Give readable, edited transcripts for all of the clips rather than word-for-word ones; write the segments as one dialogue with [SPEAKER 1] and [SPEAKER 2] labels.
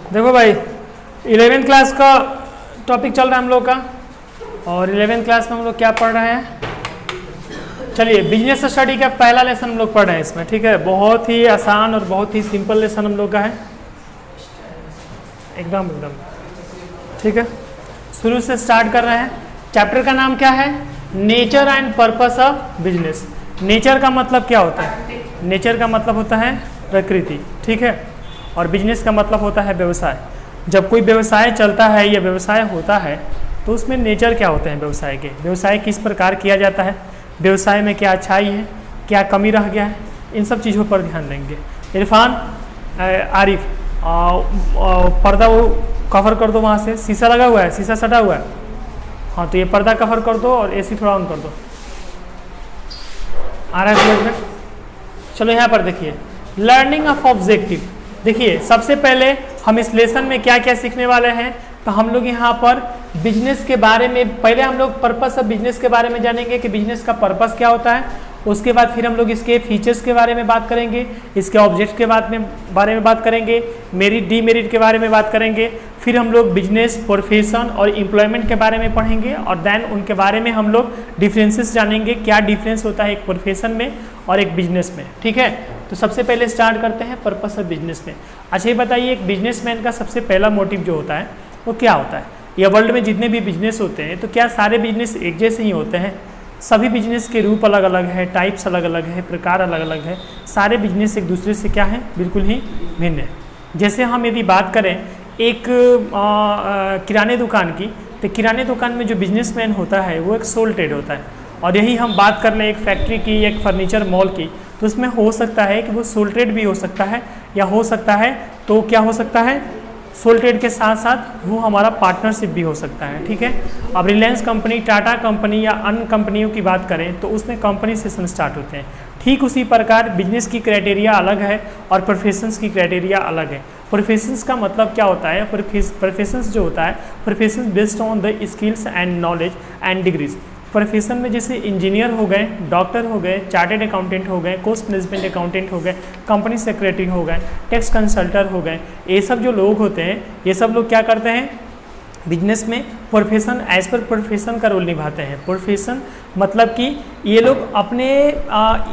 [SPEAKER 1] देखो भाई 11वीं क्लास का टॉपिक चल रहा है हम लोग का, और 11वीं क्लास में हम लोग क्या पढ़ रहे हैं। चलिए बिजनेस स्टडी का पहला लेसन हम लोग पढ़ रहे हैं इसमें, ठीक है। बहुत ही आसान और बहुत ही सिंपल लेसन हम लोग का है, एकदम ठीक है। शुरू से स्टार्ट कर रहे हैं। चैप्टर का नाम क्या है? Nature and purpose of business. Nature का मतलब क्या होता है? नेचर का मतलब होता है प्रकृति, ठीक है। और बिजनेस का मतलब होता है व्यवसाय। जब कोई व्यवसाय चलता है या व्यवसाय होता है तो उसमें नेचर क्या होते हैं व्यवसाय के, व्यवसाय किस प्रकार किया जाता है, व्यवसाय में क्या अच्छाई है, क्या कमी रह गया है, इन सब चीज़ों पर ध्यान देंगे। इरफान, आरिफ, पर्दा वो कवर कर दो, वहाँ से शीशा लगा हुआ है, शीशा सटा हुआ है, हाँ तो ये पर्दा कवर कर दो और एसी थोड़ा ऑन कर दो। आ रहा है समझ में? चलो यहाँ पर देखिए, लर्निंग ऑफ ऑब्जेक्टिव। देखिए सबसे पहले हम इस लेसन में क्या क्या सीखने वाले हैं, तो हम लोग यहाँ पर बिजनेस के बारे में, पहले हम लोग पर्पस ऑफ बिजनेस के बारे में जानेंगे कि बिजनेस का पर्पस क्या होता है। उसके बाद फिर हम लोग इसके फीचर्स के बारे में बात करेंगे, इसके ऑब्जेक्ट के बारे में बात करेंगे, मेरिट डीमेरिट के बारे में बात करेंगे। फिर हम लोग बिजनेस, प्रोफेशन और एम्प्लॉयमेंट के बारे में पढ़ेंगे, और देन उनके बारे में हम लोग डिफरेंसेस जानेंगे, क्या डिफरेंस होता है एक प्रोफेशन में और एक बिजनेस में, ठीक है। तो सबसे पहले स्टार्ट करते हैं पर्पस ऑफ बिजनेस में। अच्छा ये बताइए, एक बिजनेसमैन का सबसे पहला मोटिव जो होता है वो क्या होता है? या वर्ल्ड में जितने भी बिजनेस होते हैं तो क्या सारे बिजनेस एक जैसे ही होते हैं? सभी बिजनेस के रूप अलग अलग है, टाइप्स अलग अलग है, प्रकार अलग अलग है। सारे बिजनेस एक दूसरे से क्या है? बिल्कुल ही भिन्न है। जैसे हम यदि बात करें एक किराने दुकान की, तो किराने दुकान में जो बिजनेसमैन होता है वो एक सोल ट्रेड होता है। और यही हम बात कर लें एक फैक्ट्री की, एक फर्नीचर मॉल की, तो उसमें हो सकता है कि वो सोल ट्रेड भी हो सकता है, या हो सकता है तो क्या हो सकता है, सोल ट्रेड के साथ साथ वो हमारा पार्टनरशिप भी हो सकता है, ठीक है। अब रिलायंस कंपनी, टाटा कंपनी या अन्य कंपनियों की बात करें तो उसमें कंपनी सेशन स्टार्ट होते हैं। ठीक उसी प्रकार बिजनेस की क्राइटेरिया अलग है और प्रोफेशंस की क्राइटेरिया अलग है। प्रोफेशंस का मतलब क्या होता है? प्रोफेशंस जो होता है, professions based on the skills and knowledge and degrees. Profession में जैसे इंजीनियर हो गए, डॉक्टर हो गए, चार्टेड अकाउंटेंट हो गए, कोस्ट मैनेजमेंट अकाउंटेंट हो गए, कंपनी सेक्रेटरी हो गए, टैक्स कंसल्टर हो गए, ये सब जो लोग होते हैं, ये सब लोग क्या करते हैं बिजनेस में? प्रोफेशन एज पर प्रोफेशन का रोल निभाते हैं। प्रोफेशन मतलब कि ये लोग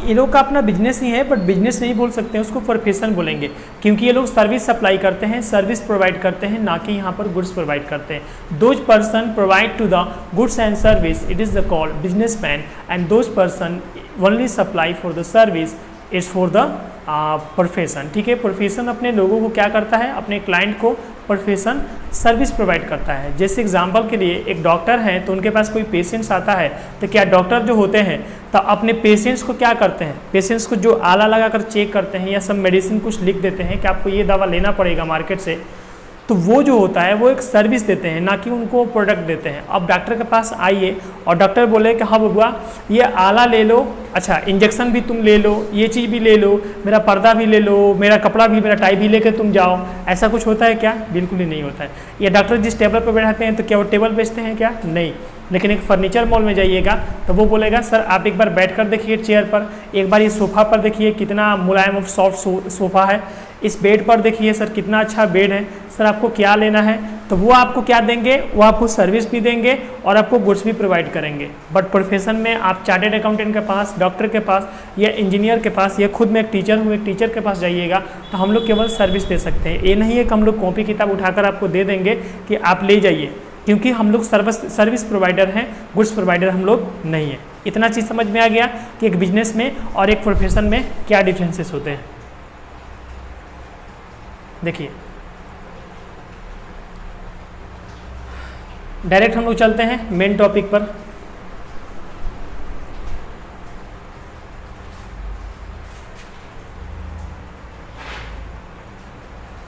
[SPEAKER 1] ये लोग का अपना बिजनेस ही है, बट बिजनेस नहीं बोल सकते हैं, उसको प्रोफेशन बोलेंगे, क्योंकि ये लोग सर्विस सप्लाई करते हैं, सर्विस प्रोवाइड करते हैं, ना कि यहाँ पर गुड्स प्रोवाइड करते हैं। Those person provide to the goods and service, it is the called businessman, and those person only supply for the service is for the profession, ठीक है। प्रोफेशन अपने लोगों को क्या करता है? अपने क्लाइंट को प्रोफेशन सर्विस प्रोवाइड करता है। जैसे एग्जांपल के लिए एक डॉक्टर हैं तो उनके पास कोई पेशेंट्स आता है, तो क्या डॉक्टर जो होते हैं तो अपने पेशेंट्स को क्या करते हैं? पेशेंट्स को जो आला लगाकर चेक करते हैं या सब मेडिसिन कुछ लिख देते हैं कि आपको ये दवा लेना पड़ेगा मार्केट से, तो वो जो होता है वो एक सर्विस देते हैं, ना कि उनको प्रोडक्ट देते हैं। अब डॉक्टर के पास आइए और डॉक्टर बोले कि हाँ बबुआ ये आला ले लो, अच्छा इंजेक्शन भी तुम ले लो, ये चीज़ भी ले लो, मेरा पर्दा भी ले लो, मेरा कपड़ा भी, मेरा टाई भी लेके तुम जाओ। ऐसा कुछ होता है क्या? बिल्कुल ही नहीं होता है। ये डॉक्टर जिस टेबल पर बैठाते हैं तो क्या वो टेबल बेचते हैं क्या? नहीं। लेकिन एक फर्नीचर मॉल में जाइएगा तो वो बोलेगा सर आप एक बार बैठ कर देखिए चेयर पर, एक बार ये सोफ़ा पर देखिए कितना मुलायम और सॉफ्ट सोफ़ा है, इस बेड पर देखिए सर कितना अच्छा बेड है, सर आपको क्या लेना है? तो वो आपको क्या देंगे? वो आपको सर्विस भी देंगे और आपको गुड्स भी प्रोवाइड करेंगे। बट प्रोफेशन में आप चार्टेड अकाउंटेंट के पास, डॉक्टर के पास या इंजीनियर के पास, या खुद में एक टीचर हूँ, एक टीचर के पास जाइएगा तो हम लोग केवल सर्विस दे सकते हैं। ये नहीं है कि हम लोग कॉपी किताब उठाकर आपको दे देंगे कि आप ले जाइए, क्योंकि हम लोग सर्विस प्रोवाइडर हैं, गुड्स प्रोवाइडर हम लोग नहीं हैं। इतना चीज़ समझ में आ गया कि एक बिजनेस में और एक प्रोफेशन में क्या डिफरेंसेस होते हैं। देखिए डायरेक्ट हम लोग चलते हैं मेन टॉपिक पर।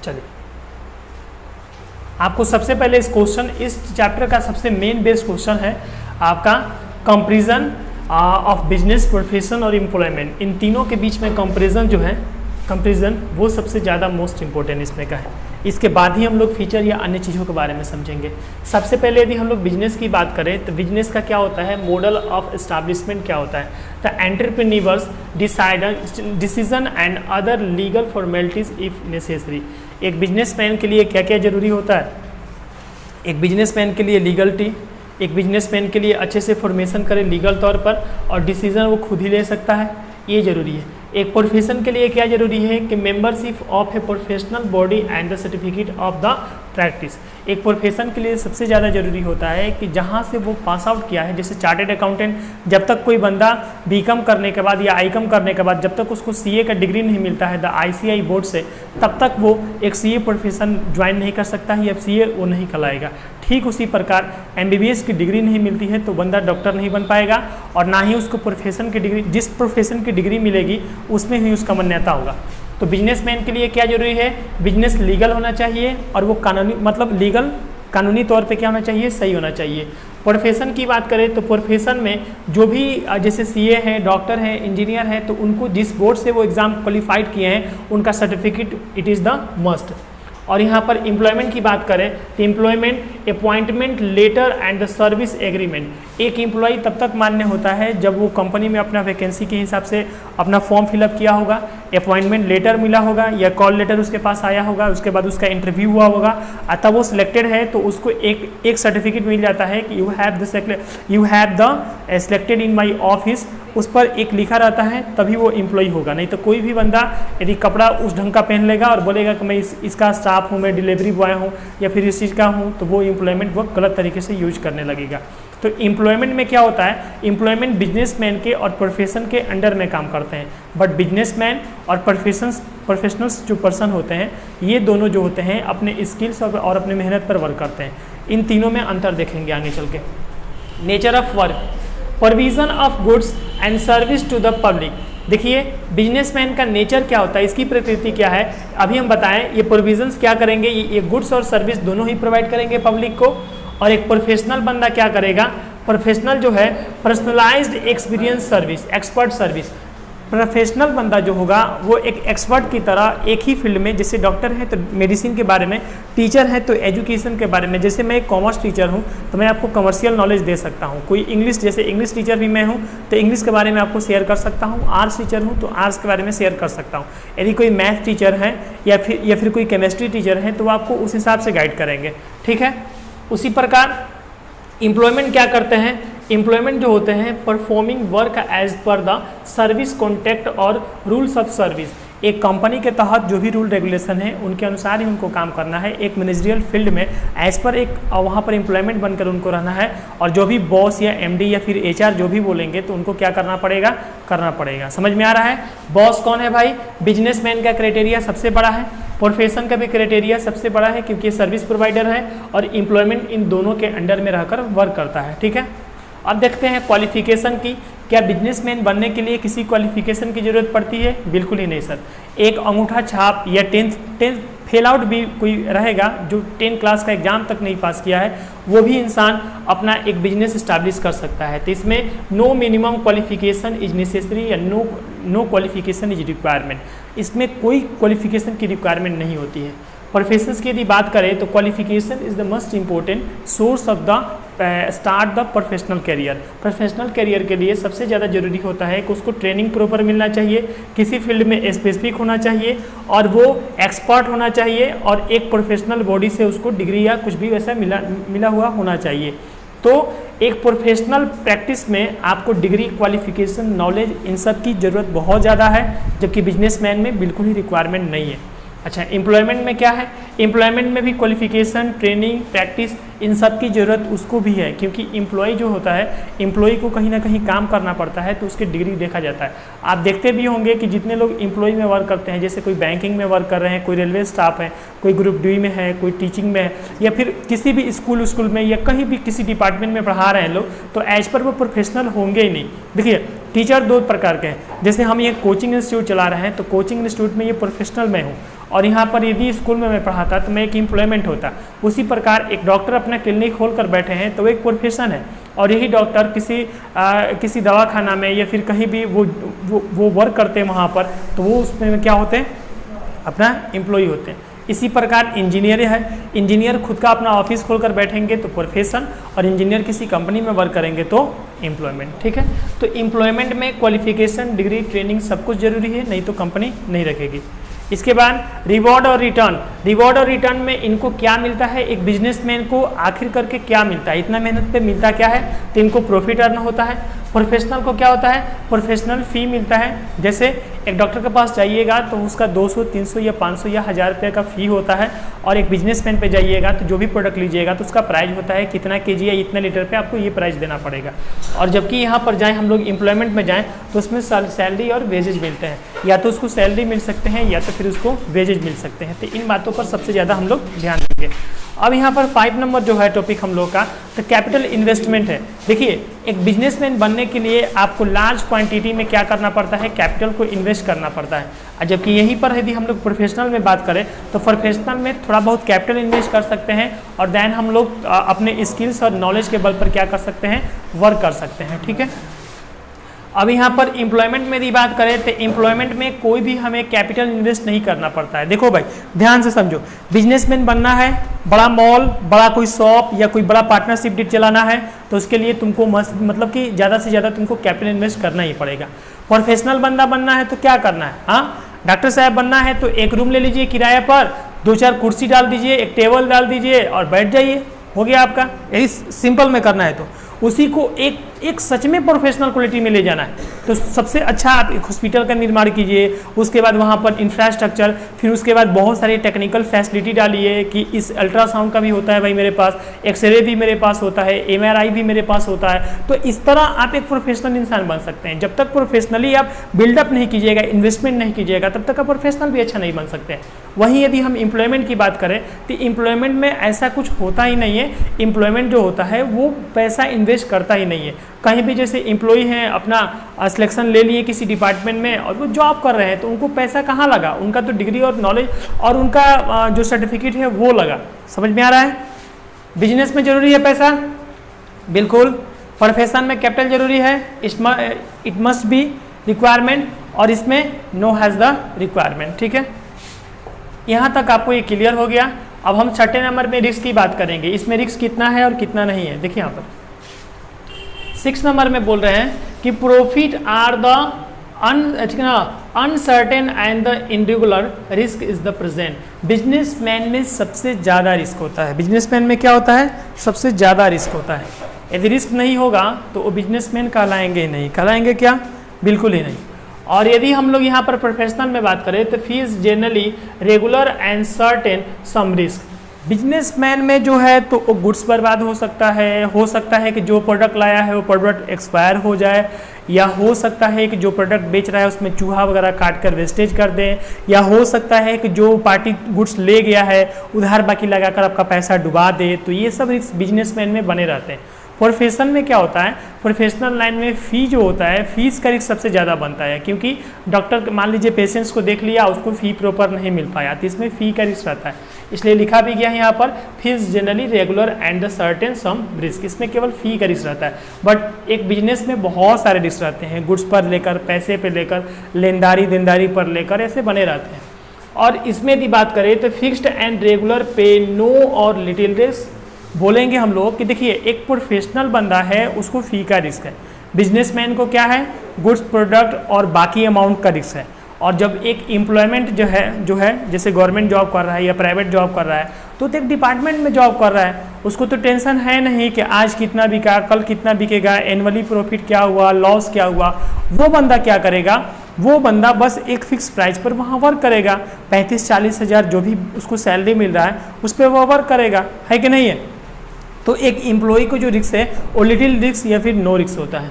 [SPEAKER 1] चलिए आपको सबसे पहले इस चैप्टर का सबसे मेन बेस्ड क्वेश्चन है आपका कंपैरिजन ऑफ बिजनेस, प्रोफेशन और एम्प्लॉयमेंट। इन तीनों के बीच में कंपैरिजन जो है, कंपैरिजन वो सबसे ज़्यादा मोस्ट इंपॉर्टेंट इसमें का है। इसके बाद ही हम लोग फीचर या अन्य चीज़ों के बारे में समझेंगे। सबसे पहले यदि हम लोग बिजनेस की बात करें तो बिजनेस का क्या होता है, मॉडल ऑफ एस्टैब्लिशमेंट क्या होता है, the entrepreneurs decision and other legal formalities if necessary. एक बिजनेसमैन के लिए क्या क्या जरूरी होता है, एक बिजनेसमैन के लिए लीगलिटी, एक बिजनेसमैन के लिए अच्छे से फॉर्मेशन करे लीगल तौर पर, और डिसीजन वो खुद ही ले सकता है, ये जरूरी है। एक प्रोफेशन के लिए क्या जरूरी है कि membership of a professional body and the certificate of the practice. एक प्रोफेशन के लिए सबसे ज़्यादा जरूरी होता है कि जहाँ से वो पास आउट किया है, जैसे चार्टेड अकाउंटेंट, जब तक कोई बंदा बीकॉम करने के बाद या आईकॉम करने के बाद जब तक उसको सीए का डिग्री नहीं मिलता है द आईसीआई बोर्ड से, तब तक वो एक सीए प्रोफेशन ज्वाइन नहीं कर सकता है या सीए वो नहीं कहलाएगा। ठीक उसी प्रकार एमबीबीएस की डिग्री नहीं मिलती है तो बंदा डॉक्टर नहीं बन पाएगा, और ना ही उसको प्रोफेशन की डिग्री, जिस प्रोफेशन की डिग्री मिलेगी उसमें ही उसका मान्यता होगा। तो बिजनेसमैन के लिए क्या जरूरी है, बिजनेस लीगल होना चाहिए और वो कानूनी, मतलब लीगल कानूनी तौर पे क्या होना चाहिए, सही होना चाहिए। प्रोफेशन की बात करें तो प्रोफेशन में जो भी जैसे सीए हैं, डॉक्टर हैं, इंजीनियर हैं, तो उनको जिस बोर्ड से वो एग्ज़ाम क्वालिफाइड किए हैं उनका certificate it is the must. और यहाँ पर एम्प्लॉयमेंट की बात करें तो employment, appointment letter and the service agreement. एक एम्प्लॉय तब तक मान्य होता है जब वो कंपनी में अपना वैकेंसी के हिसाब से अपना फॉर्म फिलअप किया होगा, अपॉइंटमेंट लेटर मिला होगा या कॉल लेटर उसके पास आया होगा, उसके बाद उसका इंटरव्यू हुआ होगा, तब वो सिलेक्टेड है तो उसको एक सर्टिफिकेट मिल जाता है कि you have the selected in my office. उस पर एक लिखा रहता है, तभी वो एम्प्लॉय होगा। नहीं तो कोई भी बंदा यदि कपड़ा उस ढंग का पहन लेगा और बोलेगा कि मैं इसका स्टाफ हूँ, मैं डिलीवरी बॉय हूँ या फिर इस चीज़ का हूँ, तो वो एम्प्लॉयमेंट वो गलत तरीके से यूज करने लगेगा। तो एम्प्लॉयमेंट में क्या होता है, एम्प्लॉयमेंट बिजनेसमैन के और प्रोफेशन के अंडर में काम करते हैं, बट बिजनेसमैन और प्रोफेशनल्स जो पर्सन होते हैं, ये दोनों जो होते हैं अपने स्किल्स और अपने मेहनत पर वर्क करते हैं। इन तीनों में अंतर देखेंगे आगे चल के। Nature of work, provision of goods and service to the public. देखिए बिजनेसमैन का नेचर क्या होता है, इसकी प्रकृति क्या है, अभी हम बताएं। ये प्रोविजंस क्या करेंगे, ये गुड्स और सर्विस दोनों ही प्रोवाइड करेंगे पब्लिक को। और एक प्रोफेशनल बंदा क्या करेगा, प्रोफेशनल जो है personalised experience service, expert service. Professional बंदा जो होगा वो एक एक्सपर्ट की तरह एक ही फील्ड में, जैसे डॉक्टर है तो मेडिसिन के बारे में, टीचर है तो एजुकेशन के बारे में। जैसे मैं एक कॉमर्स टीचर हूँ तो मैं आपको कमर्शियल नॉलेज दे सकता हूँ। कोई इंग्लिश, जैसे इंग्लिश टीचर भी मैं हूँ तो इंग्लिश के बारे में आपको शेयर कर सकता हूँ। आर्ट्स टीचर हूँ तो आर्ट्स के बारे में शेयर कर सकता हूँ। यदि कोई मैथ टीचर है या फिर कोई केमिस्ट्री टीचर है तो वो आपको उस हिसाब से गाइड करेंगे, ठीक है। उसी प्रकार एम्प्लॉयमेंट क्या करते हैं, एम्प्लॉयमेंट जो होते हैं performing work as per the service contract और रूल्स ऑफ सर्विस। एक कंपनी के तहत जो भी रूल रेगुलेशन है उनके अनुसार ही उनको काम करना है। एक मैनेजरियल फील्ड में एज पर एक वहाँ पर एम्प्लॉयमेंट बनकर उनको रहना है, और जो भी बॉस या एमडी या फिर एचआर जो भी बोलेंगे तो उनको क्या करना पड़ेगा। समझ में आ रहा है। बॉस कौन है भाई, बिजनेसमैन का क्राइटेरिया सबसे बड़ा है, प्रोफेशन का भी क्राइटेरिया सबसे बड़ा है क्योंकि सर्विस प्रोवाइडर है, और एम्प्लॉयमेंट इन दोनों के अंडर में रहकर वर्क करता है, ठीक है। अब देखते हैं क्वालिफिकेशन की। क्या बिजनेसमैन बनने के लिए किसी क्वालिफिकेशन की ज़रूरत पड़ती है? बिल्कुल ही नहीं सर। एक अंगूठा छाप या टेंथ फेल आउट भी कोई रहेगा जो 10 क्लास का एग्जाम तक नहीं पास किया है, वो भी इंसान अपना एक बिजनेस इस्टेब्लिश कर सकता है। तो इसमें no minimum qualification is necessary या नो क्वालिफिकेशन इज रिक्वायरमेंट। इसमें कोई क्वालिफिकेशन की रिक्वायरमेंट नहीं होती है। प्रोफेशंस की यदि बात करें तो qualification is the most important source of the start the professional career. Professional career के लिए सबसे ज़्यादा जरूरी होता है कि उसको ट्रेनिंग प्रॉपर मिलना चाहिए, किसी फील्ड में स्पेसिफिक होना चाहिए, और वो एक्सपर्ट होना चाहिए, और एक प्रोफेशनल बॉडी से उसको डिग्री या कुछ भी वैसा मिला हुआ होना चाहिए। तो एक प्रोफेशनल प्रैक्टिस में आपको डिग्री, क्वालिफिकेशन, नॉलेज, इन सब की ज़रूरत बहुत ज़्यादा है, जबकि बिजनेसमैन में बिल्कुल ही रिक्वायरमेंट नहीं है। अच्छा, एम्प्लॉयमेंट में क्या है, एम्प्लॉयमेंट में भी क्वालिफिकेशन, ट्रेनिंग, प्रैक्टिस, इन सब की ज़रूरत उसको भी है, क्योंकि एम्प्लॉय जो होता है, एम्प्लॉय को कहीं ना कहीं काम करना पड़ता है, तो उसकी डिग्री देखा जाता है। आप देखते भी होंगे कि जितने लोग एम्प्लॉय में वर्क करते हैं, जैसे कोई बैंकिंग में वर्क कर रहे हैं, कोई रेलवे स्टाफ है, कोई ग्रुप डी में है, कोई टीचिंग में है, या फिर किसी भी स्कूल में या कहीं भी किसी डिपार्टमेंट में पढ़ा रहे हैं लोग, तो एज पर वो प्रोफेशनल होंगे ही नहीं। देखिए टीचर दो प्रकार के हैं, जैसे हम ये कोचिंग इंस्टीट्यूट चला रहे हैं तो कोचिंग इंस्टीट्यूट में ये प्रोफेशनल मैं हूँ, और यहाँ पर यदि स्कूल में मैं पढ़ाता तो मैं एक एम्प्लॉयमेंट होता। उसी प्रकार एक डॉक्टर अपना क्लिनिक खोल कर बैठे हैं तो वो एक प्रोफेशन है, और यही डॉक्टर किसी दवाखाना में या फिर कहीं भी वो वर्क करते हैं वहाँ पर, तो वो उसमें क्या होते हैं, अपना एम्प्लॉय होते हैं। इसी प्रकार इंजीनियर है, इंजीनियर खुद का अपना ऑफिस खोलकर बैठेंगे तो प्रोफेशन, और इंजीनियर किसी कंपनी में वर्क करेंगे तो एम्प्लॉयमेंट। ठीक है, तो एम्प्लॉयमेंट में क्वालिफिकेशन, डिग्री, ट्रेनिंग सब कुछ जरूरी है, नहीं तो कंपनी नहीं रखेगी। इसके बाद रिवॉर्ड और रिटर्न। रिवॉर्ड और रिटर्न में इनको क्या मिलता है, एक बिजनेसमैन को आखिर करके क्या मिलता है, इतना मेहनत पे मिलता क्या है, तो इनको प्रॉफिट अर्न होता है। प्रोफेशनल को क्या होता है, प्रोफेशनल फ़ी मिलता है। जैसे एक डॉक्टर के पास जाइएगा तो उसका 200, 300 या 500 या 1000 रुपये का फ़ी होता है, और एक बिजनेसमैन पे जाइएगा तो जो भी प्रोडक्ट लीजिएगा तो उसका प्राइस होता है कितना केजी या इतने लीटर पे आपको ये प्राइस देना पड़ेगा। और जबकि यहाँ पर जाएँ हम लोग एम्प्लॉयमेंट में जाएँ तो उसमें सैलरी और वेजेज मिलते हैं, या तो उसको सैलरी मिल सकते हैं या तो फिर उसको वेजेज मिल सकते हैं। तो इन बातों पर सबसे ज़्यादा हम लोग ध्यान देंगे। अब यहाँ पर 5 नंबर जो है टॉपिक हम लोग का, तो कैपिटल इन्वेस्टमेंट है। देखिए, एक बिजनेसमैन बनने के लिए आपको लार्ज क्वांटिटी में क्या करना पड़ता है, कैपिटल को इन्वेस्ट करना पड़ता है। और जबकि यहीं पर यदि हम लोग प्रोफेशनल में बात करें तो प्रोफेशनल में थोड़ा बहुत कैपिटल इन्वेस्ट कर सकते हैं, और देन हम लोग अपने स्किल्स और नॉलेज के बल पर क्या कर सकते हैं, वर्क कर सकते हैं। ठीक है, अब यहाँ पर एम्प्लॉयमेंट में यदि बात करें तो एम्प्लॉयमेंट में कोई भी हमें कैपिटल इन्वेस्ट नहीं करना पड़ता है। देखो भाई, ध्यान से समझो, बिजनेसमैन बनना है, बड़ा मॉल, बड़ा कोई शॉप या कोई बड़ा पार्टनरशिप डील चलाना है, तो उसके लिए तुमको मतलब कि ज़्यादा से ज़्यादा तुमको कैपिटल इन्वेस्ट करना ही पड़ेगा। प्रोफेशनल बंदा बनना है तो क्या करना है, हाँ, डॉक्टर साहब बनना है तो एक रूम ले लीजिए किराए पर, 2-4 कुर्सी डाल दीजिए, एक टेबल डाल दीजिए और बैठ जाइए, हो गया आपका। यही सिंपल में करना है तो उसी को एक सच में प्रोफेशनल क्वालिटी में ले जाना है तो सबसे अच्छा आप एक हॉस्पिटल का निर्माण कीजिए, उसके बाद वहाँ पर इंफ्रास्ट्रक्चर, फिर उसके बाद बहुत सारी टेक्निकल फैसिलिटी डालिए कि इस अल्ट्रासाउंड का भी होता है भाई मेरे पास, एक्सरे भी मेरे पास होता है, MRI भी मेरे पास होता है। तो इस तरह आप एक प्रोफेशनल इंसान बन सकते हैं। जब तक प्रोफेशनली आप बिल्डअप नहीं कीजिएगा, इन्वेस्टमेंट नहीं कीजिएगा, तब तक आप प्रोफेशनल भी अच्छा नहीं बन सकते। वहीं यदि हम एम्प्लॉयमेंट की बात करें तो एम्प्लॉयमेंट में ऐसा कुछ होता ही नहीं है। एम्प्लॉयमेंट जो होता है वो पैसा इन्वेस्ट करता ही नहीं है। कहीं भी जैसे एम्प्लॉई हैं, अपना सिलेक्शन ले लिए किसी डिपार्टमेंट में और वो जॉब कर रहे हैं, तो उनको पैसा कहाँ लगा, उनका तो डिग्री और नॉलेज और उनका जो सर्टिफिकेट है वो लगा। समझ में आ रहा है? बिजनेस में जरूरी है पैसा, बिल्कुल। प्रोफेशन में कैपिटल जरूरी है, इट मस्ट बी रिक्वायरमेंट, और इसमें नो हैज़ द रिक्वायरमेंट। ठीक है, यहाँ तक आपको ये क्लियर हो गया। अब हम 6ठे नंबर में रिस्क की बात करेंगे। इसमें रिस्क कितना है और कितना नहीं है, देखिए यहाँ पर 6 नंबर में बोल रहे हैं कि profit are the uncertain and the irregular, risk is the present. Businessman में सबसे ज़्यादा रिस्क होता है। बिजनेसमैन में क्या होता है, सबसे ज़्यादा रिस्क होता है। यदि रिस्क नहीं होगा तो वो बिजनेसमैन कहलाएंगे ही नहीं। कहलाएंगे क्या? बिल्कुल ही नहीं। और यदि हम लोग यहाँ पर प्रोफेशनल में बात करें तो fees generally regular and certain some risk. Businessman में जो है तो वो गुड्स बर्बाद हो सकता है कि जो प्रोडक्ट लाया है वो प्रोडक्ट एक्सपायर हो जाए, या हो सकता है कि जो प्रोडक्ट बेच रहा है उसमें चूहा वगैरह काट कर वेस्टेज कर दें, या हो सकता है कि जो पार्टी गुड्स ले गया है उधार बाकी लगाकर आपका पैसा डुबा दे। तो ये सब रिस्क बिजनेसमैन में बने रहते हैं। प्रोफेशन में क्या होता है, प्रोफेशनल लाइन में फ़ी जो होता है, फीस का रिस्क सबसे ज़्यादा बनता है, क्योंकि डॉक्टर मान लीजिए पेशेंट्स को देख लिया, उसको फ़ी प्रॉपर नहीं मिल पाया, तो इसमें फ़ी का रिस्क रहता है। इसलिए लिखा भी गया है यहाँ पर fees generally regular and the certain some risk. इसमें केवल फ़ी का रिस्क रहता है, बट एक बिजनेस में बहुत सारे रिस्क रहते हैं, गुड्स पर लेकर, पैसे पर लेकर, लेनदारी देनदारी पर लेकर, ऐसे बने रहते हैं। और इसमें यदि बात करें तो फिक्स्ड एंड रेगुलर पे नो और लिटिल रिस्क बोलेंगे हम लोग कि देखिए एक प्रोफेशनल बंदा है उसको फ़ी का रिस्क है, बिजनेसमैन को क्या है, गुड्स प्रोडक्ट और बाकी अमाउंट का रिस्क है। और जब एक एम्प्लॉयमेंट जो है जैसे गवर्नमेंट जॉब कर रहा है या प्राइवेट जॉब कर रहा है, तो एक डिपार्टमेंट में जॉब कर रहा है, उसको तो टेंशन है नहीं कि आज कितना बिका, कल कितना बिकेगा, एनुअली प्रॉफिट क्या हुआ, लॉस क्या हुआ। वो बंदा क्या करेगा, वो बंदा बस एक फिक्स प्राइस पर वहाँ वर्क करेगा, 35-40 हज़ार जो भी उसको सैलरी मिल रहा है उस पर वो वर्क करेगा, है कि नहीं है? तो एक एम्प्लॉय को जो रिस्क है वो लिटिल रिस्क या फिर नो रिस्क होता है।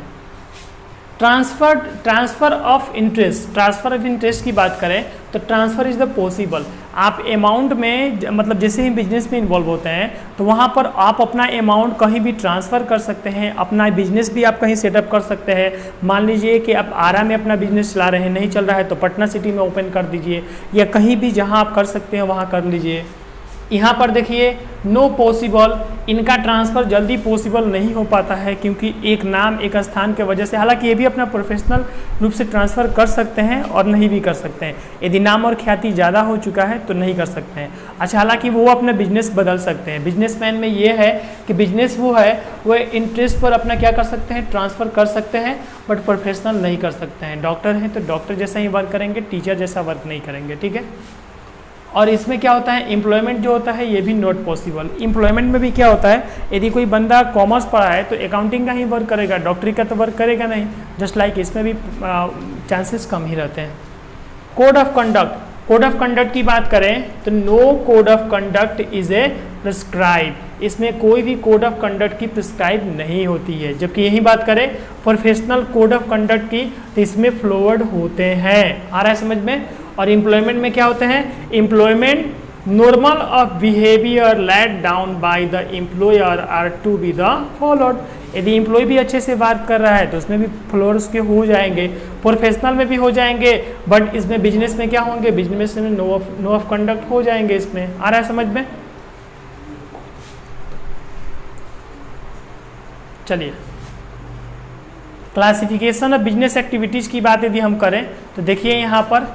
[SPEAKER 1] ट्रांसफ़र ऑफ इंटरेस्ट की बात करें तो ट्रांसफ़र इज़ द पॉसिबल। आप अमाउंट में मतलब जैसे ही बिजनेस में इन्वॉल्व होते हैं तो वहाँ पर आप अपना अमाउंट कहीं भी ट्रांसफ़र कर सकते हैं, अपना बिजनेस भी आप कहीं सेटअप कर सकते हैं। मान लीजिए कि आप आरा में अपना बिजनेस चला रहे हैं, नहीं चल रहा है तो पटना सिटी में ओपन कर दीजिए, या कहीं भी जहाँ आप कर सकते हैं वहाँ कर लीजिए। यहाँ पर देखिए नो पॉसिबल, इनका ट्रांसफ़र जल्दी पॉसिबल नहीं हो पाता है क्योंकि एक नाम एक स्थान के वजह से, हालांकि ये भी अपना प्रोफेशनल रूप से ट्रांसफ़र कर सकते हैं और नहीं भी कर सकते हैं। यदि नाम और ख्याति ज़्यादा हो चुका है तो नहीं कर सकते हैं। अच्छा, हालांकि वो अपना बिजनेस बदल सकते हैं। बिजनेसमैन में ये है कि बिजनेस वो है वो इंटरेस्ट पर अपना क्या कर सकते हैं, ट्रांसफ़र कर सकते हैं, बट प्रोफेशनल नहीं कर सकते हैं। डॉक्टर हैं तो डॉक्टर जैसा ही वर्क करेंगे, टीचर जैसा वर्क नहीं करेंगे, ठीक है। और इसमें क्या होता है, एम्प्लॉयमेंट जो होता है ये भी नॉट पॉसिबल। एम्प्लॉयमेंट में भी क्या होता है, यदि कोई बंदा कॉमर्स पढ़ा है तो अकाउंटिंग का ही वर्क करेगा, डॉक्टरी का तो वर्क करेगा नहीं। जस्ट लाइक इसमें भी चांसेस कम ही रहते हैं। Code of conduct, code of conduct की बात करें तो no code of conduct is a prescribe, इसमें कोई भी कोड ऑफ कंडक्ट की प्रिस्क्राइब नहीं होती है। जबकि यही बात करें प्रोफेशनल कोड ऑफ कंडक्ट की तो इसमें फ्लोवर्ड होते हैं। आ रहा है समझ में। और एम्प्लॉयमेंट में क्या होते हैं, employment normal of behaviour let down by the employer are to be the followed. यदि एम्प्लॉय भी अच्छे से बात कर रहा है तो उसमें भी फ्लोर उसके हो जाएंगे, प्रोफेशनल में भी हो जाएंगे, बट इसमें बिजनेस में क्या होंगे, बिजनेस में नो ऑफ कंडक्ट हो जाएंगे इसमें। आ रहा है समझ में। चलिए, क्लासिफिकेशन ऑफ बिजनेस एक्टिविटीज़ की बात यदि हम करें तो देखिए यहाँ पर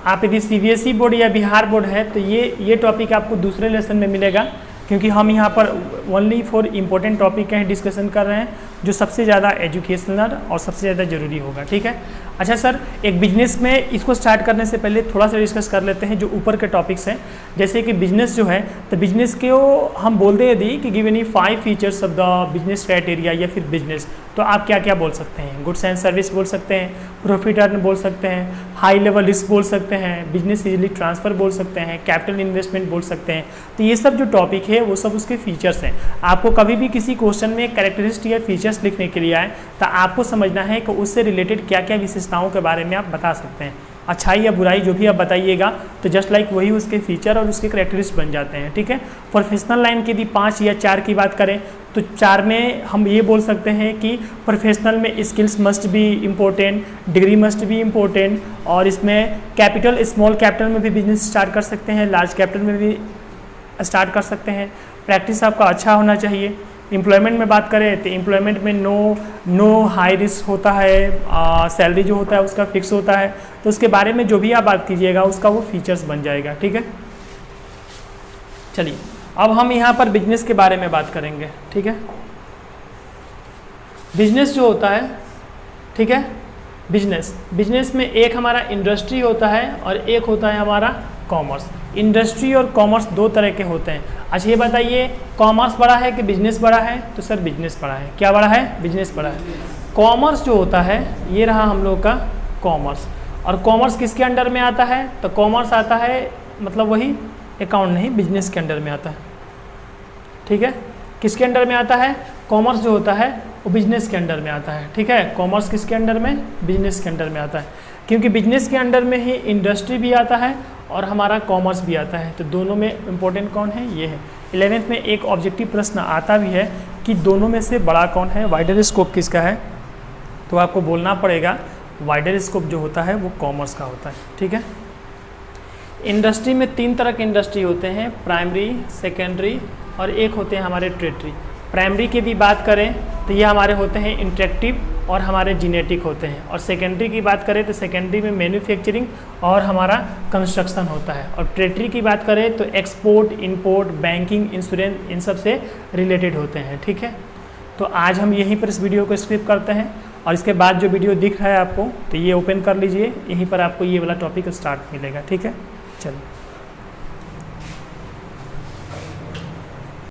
[SPEAKER 1] आप यदि सीबीएसई बोर्ड या बिहार बोर्ड है तो ये टॉपिक आपको दूसरे लेसन में मिलेगा, क्योंकि हम यहाँ पर ओनली फॉर इम्पोर्टेंट टॉपिक हैं डिस्कशन कर रहे हैं जो सबसे ज़्यादा एजुकेशनल और सबसे ज़्यादा ज़रूरी होगा, ठीक है। अच्छा सर, एक बिजनेस में इसको स्टार्ट करने से पहले थोड़ा सा डिस्कस कर लेते हैं जो ऊपर के टॉपिक्स हैं। जैसे कि बिजनेस जो है तो बिजनेस के हम बोलते हैं यदि कि give any 5 features of the business criteria या फिर बिजनेस, तो आप क्या क्या बोल सकते हैं। गुड्स एंड सर्विस बोल सकते हैं, प्रॉफिट अर्न बोल सकते हैं, हाई लेवल रिस्क बोल सकते हैं, बिजनेस इजीली ट्रांसफ़र बोल सकते हैं, कैपिटल इन्वेस्टमेंट बोल सकते हैं। तो ये सब जो टॉपिक है वो सब उसके फीचर्स हैं। आपको कभी भी किसी क्वेश्चन में कैरेक्टरिस्टिक या फीचर्स लिखने के लिए आए तो आपको समझना है कि उससे रिलेटेड क्या क्या विशेषताओं के बारे में आप बता सकते हैं। अच्छाई या बुराई जो भी आप बताइएगा तो जस्ट लाइक वही उसके फीचर और उसके कैरेक्टरिस्टिक बन जाते हैं, ठीक है। प्रोफेशनल लाइन की यदि 5 या 4 की बात करें तो 4 में हम ये बोल सकते हैं कि प्रोफेशनल में skills must be important, degree must be important, और इसमें कैपिटल, स्मॉल कैपिटल में भी बिजनेस स्टार्ट कर सकते हैं, लार्ज कैपिटल में भी स्टार्ट कर सकते हैं। प्रैक्टिस आपका अच्छा होना चाहिए। एम्प्लॉयमेंट में बात करें तो एम्प्लॉयमेंट में नो हाई रिस्क होता है, सैलरी जो होता है उसका फिक्स होता है, तो उसके बारे में जो भी आप बात कीजिएगा उसका वो फीचर्स बन जाएगा, ठीक है। चलिए, अब हम यहाँ पर बिजनेस के बारे में बात करेंगे, ठीक है। बिजनेस जो होता है, ठीक है, बिजनेस में एक हमारा इंडस्ट्री होता है और एक होता है हमारा कॉमर्स। इंडस्ट्री और कॉमर्स 2 तरह के होते हैं। अच्छा ये बताइए, कॉमर्स बड़ा है कि बिजनेस बड़ा है, तो सर बिजनेस बड़ा है। क्या बड़ा है, बिजनेस बड़ा है। कॉमर्स जो होता है ये रहा हम लोग का कॉमर्स, और कॉमर्स किसके अंडर में आता है, तो कॉमर्स आता है मतलब वही अकाउंट नहीं, बिजनेस के अंडर में आता है, ठीक है। किसके अंडर में आता है, कॉमर्स जो होता है वो बिजनेस के अंडर में आता है, ठीक है। कॉमर्स किसके अंडर में, बिजनेस के अंडर में आता है, क्योंकि बिजनेस के अंडर में ही इंडस्ट्री भी आता है और हमारा कॉमर्स भी आता है। तो दोनों में इम्पोर्टेंट कौन है, ये है। 11th में एक ऑब्जेक्टिव प्रश्न आता भी है कि दोनों में से बड़ा कौन है, वाइडर स्कोप किसका है, तो आपको बोलना पड़ेगा वाइडर स्कोप जो होता है वो कॉमर्स का होता है, ठीक है। इंडस्ट्री में 3 तरह के इंडस्ट्री होते हैं, प्राइमरी, सेकेंडरी और एक होते हैं हमारे टेरिटरी। प्राइमरी की भी बात करें तो ये हमारे होते हैं इंटरेक्टिव और हमारे जेनेटिक होते हैं, और सेकेंडरी की बात करें तो सेकेंडरी में मैन्युफैक्चरिंग और हमारा कंस्ट्रक्शन होता है, और टेरिटरी की बात करें तो एक्सपोर्ट, इंपोर्ट, बैंकिंग, इंश्योरेंस, इन सब से रिलेटेड होते हैं, ठीक है। तो आज हम यहीं पर इस वीडियो को स्किप करते हैं, और इसके बाद जो वीडियो दिख रहा है आपको तो ये ओपन कर लीजिए, यहीं पर आपको ये वाला टॉपिक स्टार्ट मिलेगा, ठीक है। चलिए।